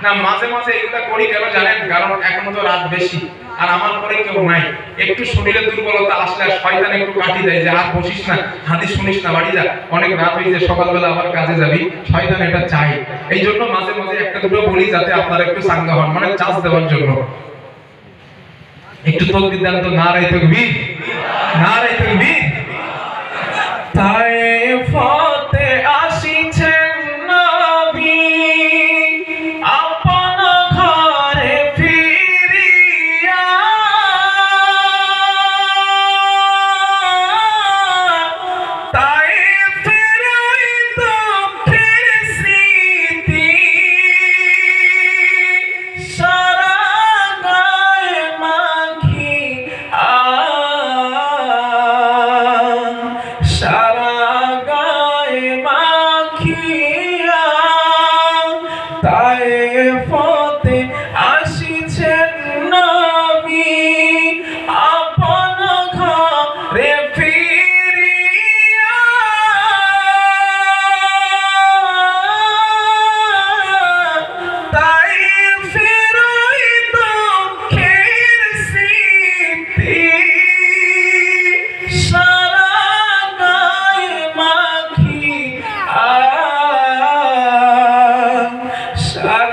না মাঝে মাঝে এগুলা করি কেন জানেন? কারণ এখন তো রাত বেশি আর আমার পরে কেউ নাই, একটু শরীরে দুর্বলতা আসলে শয়তান একটু কাটি দেয় যে আর বসিস না, হাদিস শুনিস না, বাড়ি যা, অনেক রাত হয়েছে, সকালবেলা আবার কাজে যাবি। শয়তান এটা চাই, এই জন্য মাঝে মাঝে একটা দুটো বলি যাতে আপনারা একটু চাঙ্গা হন, মানে চান্স দেওয়ার জন্য। একটু তাকবীর দেন তো, নারে তাকবীর, নারে তাকবীর। তায়েফতে আসিছেন নবী আপন ঘরে ফিরিয়া, তায়েফের ওই দুঃখের স্মৃতি সারা গায়ে মাখিয়া, সারা গায়ে মাখিয়া তায়েফতে আসিছেন নবী আপন ঘরে ফিরিয়া। তায়েফের ওই দুঃখের স্মৃতি সারা গায়ে মাখিয়া, সারা